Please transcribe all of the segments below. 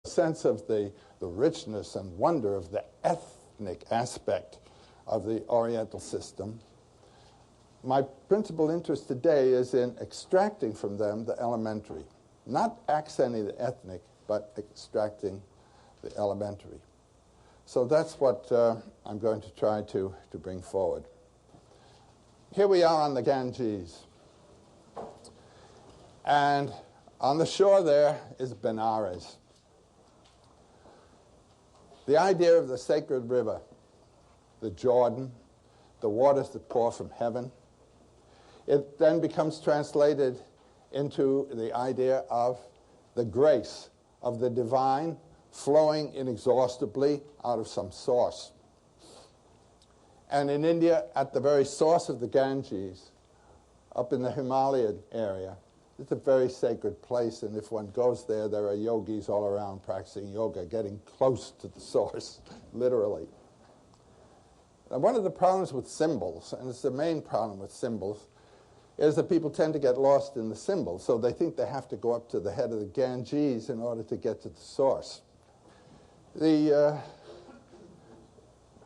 sense of the richness and wonder of the ethnic aspect of the Oriental system, my principal interest today is in extracting from them the elementary. Not accenting the ethnic, but extracting the elementary. So that's what I'm going to try to bring forward. Here we are on the Ganges. And on the shore there is Benares. The idea of the sacred river, the Jordan, the waters that pour from heaven, it then becomes translated into the idea of the grace of the divine flowing inexhaustibly out of some source. And in India, at the very source of the Ganges, up in the Himalayan area, it's a very sacred place, and if one goes there, there are yogis all around practicing yoga, getting close to the source, literally. Now, one of the problems with symbols, and it's the main problem with symbols, is that people tend to get lost in the symbol, so they think they have to go up to the head of the Ganges in order to get to the source. The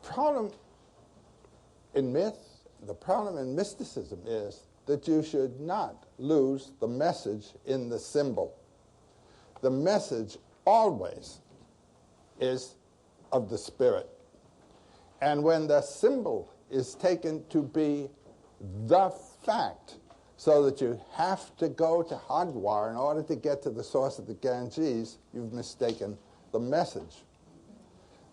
problem in myth, the problem in mysticism is that you should not lose the message in the symbol. The message always is of the spirit. And when the symbol is taken to be the fact, so that you have to go to Hardwar in order to get to the source of the Ganges, you've mistaken the message.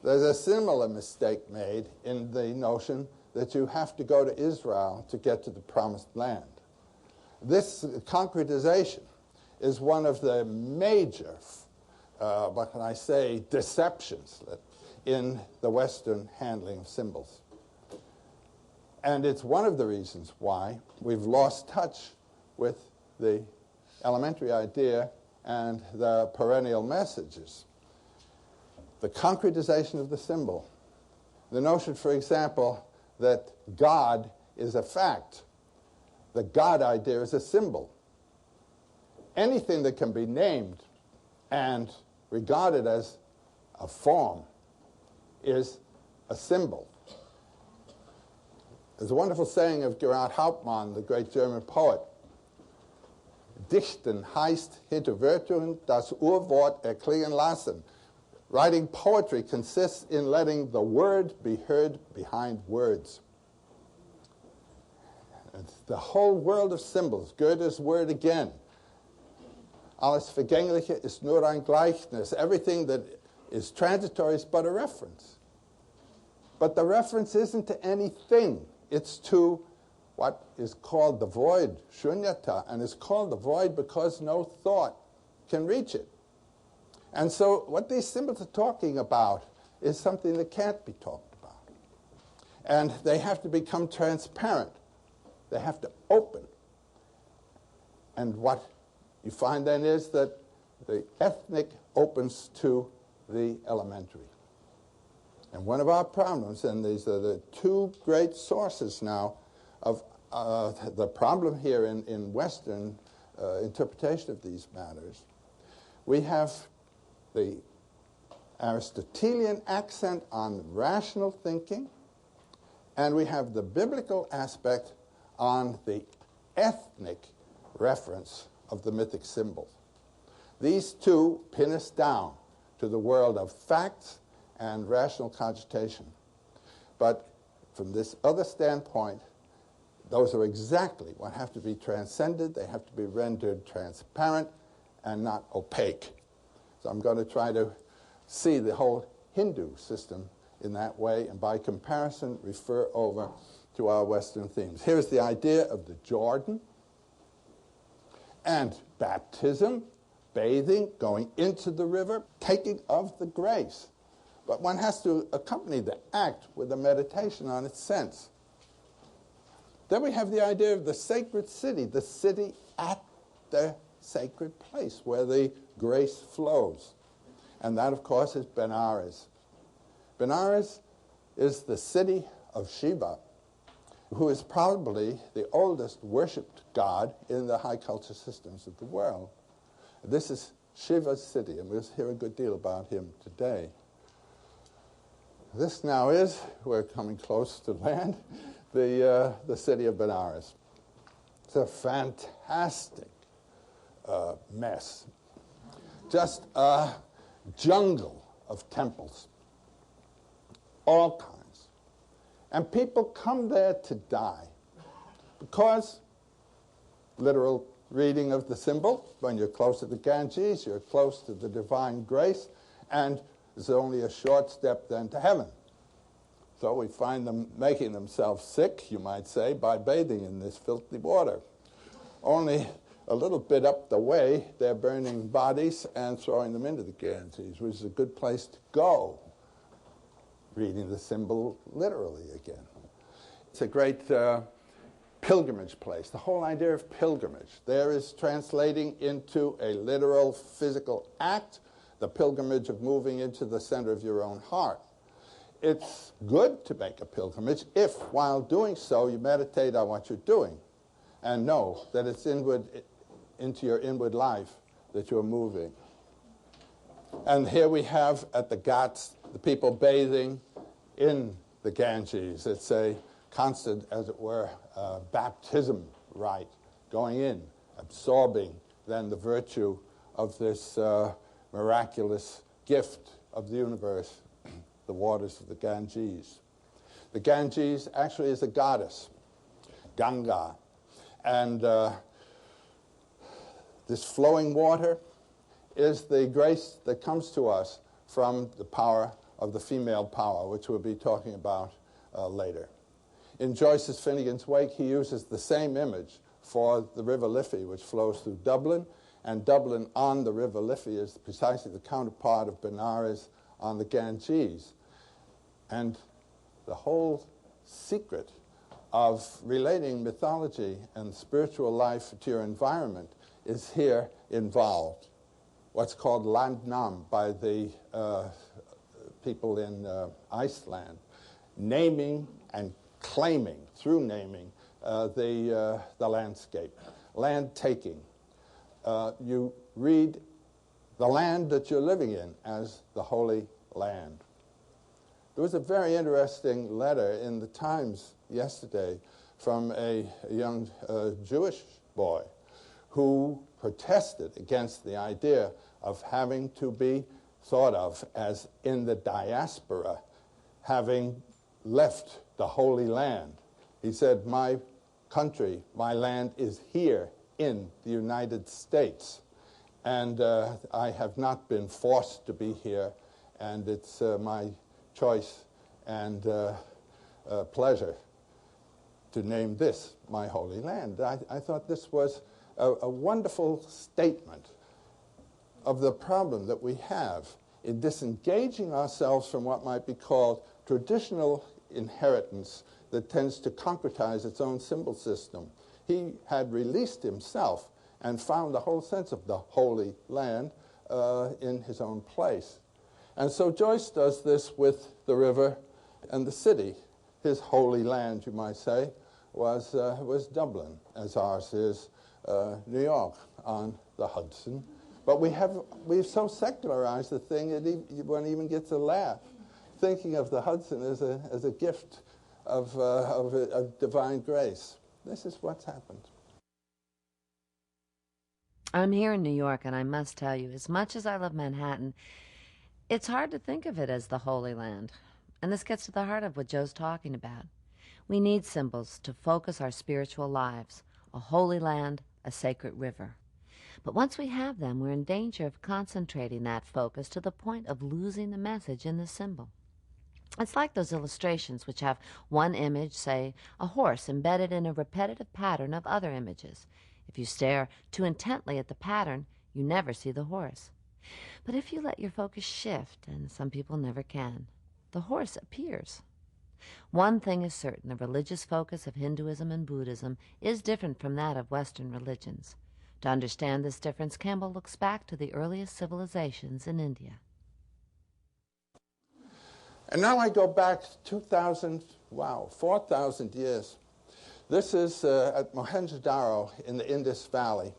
There's a similar mistake made in the notion that you have to go to Israel to get to the promised land. This concretization is one of the major, what can I say, deceptions in the Western handling of symbols. And it's one of the reasons why we've lost touch with the elementary idea and the perennial messages. The concretization of the symbol. The notion, for example, that God is a fact. The God idea is a symbol. Anything that can be named and regarded as a form is a symbol. There's a wonderful saying of Gerhard Hauptmann, the great German poet. Dichten heißt hinter Wörtern das Urwort erklingen lassen. Writing poetry consists in letting the word be heard behind words. It's the whole world of symbols, Goethe's word again. Alles Vergängliche ist nur ein Gleichnis. Everything that is transitory is but a reference. But the reference isn't to anything. It's to what is called the void, shunyata, and it's called the void because no thought can reach it. And so what these symbols are talking about is something that can't be talked about. And they have to become transparent. They have to open. And what you find then is that the ethnic opens to the elementary. And one of our problems, and these are the two great sources now of the problem here in Western interpretation of these matters, we have the Aristotelian accent on rational thinking, and we have the biblical aspect on the ethnic reference of the mythic symbols. These two pin us down to the world of facts and rational cogitation. But from this other standpoint, those are exactly what have to be transcended. They have to be rendered transparent and not opaque. So I'm going to try to see the whole Hindu system in that way, and by comparison, refer over to our Western themes. Here's the idea of the Jordan and baptism, bathing, going into the river, taking of the grace. But one has to accompany the act with a meditation on its sense. Then we have the idea of the sacred city, the city at the sacred place where the grace flows. And that, of course, is Benares. Benares is the city of Shiva, who is probably the oldest worshipped god in the high culture systems of the world. This is Shiva city, and we'll hear a good deal about him today. This now is, we're coming close to land, the city of Benares. It's a fantastic mess. Just a jungle of temples, all kinds. And people come there to die because, literal reading of the symbol, when you're close to the Ganges, you're close to the divine grace, and there's only a short step then to heaven. So we find them making themselves sick, you might say, by bathing in this filthy water. Only a little bit up the way, they're burning bodies and throwing them into the Ganges, which is a good place to go, reading the symbol literally again. It's a great pilgrimage place. The whole idea of pilgrimage there is translating into a literal physical act, the pilgrimage of moving into the center of your own heart. It's good to make a pilgrimage if, while doing so, you meditate on what you're doing and know that it's inward, into your inward life that you're moving. And here we have at the Ghats the people bathing in the Ganges. It's a constant, as it were, baptism rite, going in, absorbing then the virtue of this miraculous gift of the universe, the waters of the Ganges. The Ganges actually is a goddess, Ganga, and this flowing water is the grace that comes to us from the power of the female power, which we'll be talking about later. In Joyce's Finnegan's Wake, he uses the same image for the River Liffey, which flows through Dublin, and Dublin on the River Liffey is precisely the counterpart of Benares on the Ganges. And the whole secret of relating mythology and spiritual life to your environment is here involved. What's called landnam by the people in Iceland, naming and claiming, through naming, the landscape, land taking. You read the land that you're living in as the Holy Land. There was a very interesting letter in the Times yesterday from a young Jewish boy who protested against the idea of having to be thought of as in the diaspora, having left the Holy Land. He said, my country, my land is here in the United States, and I have not been forced to be here, and it's my choice and pleasure to name this my Holy Land. I thought this was a wonderful statement of the problem that we have in disengaging ourselves from what might be called traditional inheritance that tends to concretize its own symbol system. He had released himself and found the whole sense of the Holy Land in his own place. And so Joyce does this with the river and the city. His Holy Land, you might say, was Dublin, as ours is New York on the Hudson. But we've so secularized the thing that one even gets a laugh, thinking of the Hudson as a gift of divine grace. This is what's happened. I'm here in New York, and I must tell you, as much as I love Manhattan, it's hard to think of it as the Holy Land. And this gets to the heart of what Joe's talking about. We need symbols to focus our spiritual lives, a holy land, a sacred river. But once we have them, we're in danger of concentrating that focus to the point of losing the message in the symbol. It's like those illustrations which have one image, say, a horse embedded in a repetitive pattern of other images. If you stare too intently at the pattern, you never see the horse. But if you let your focus shift, and some people never can, the horse appears. One thing is certain, the religious focus of Hinduism and Buddhism is different from that of Western religions. To understand this difference, Campbell looks back to the earliest civilizations in India. And now I go back 4,000 years. This is at Mohenjo-Daro in the Indus Valley.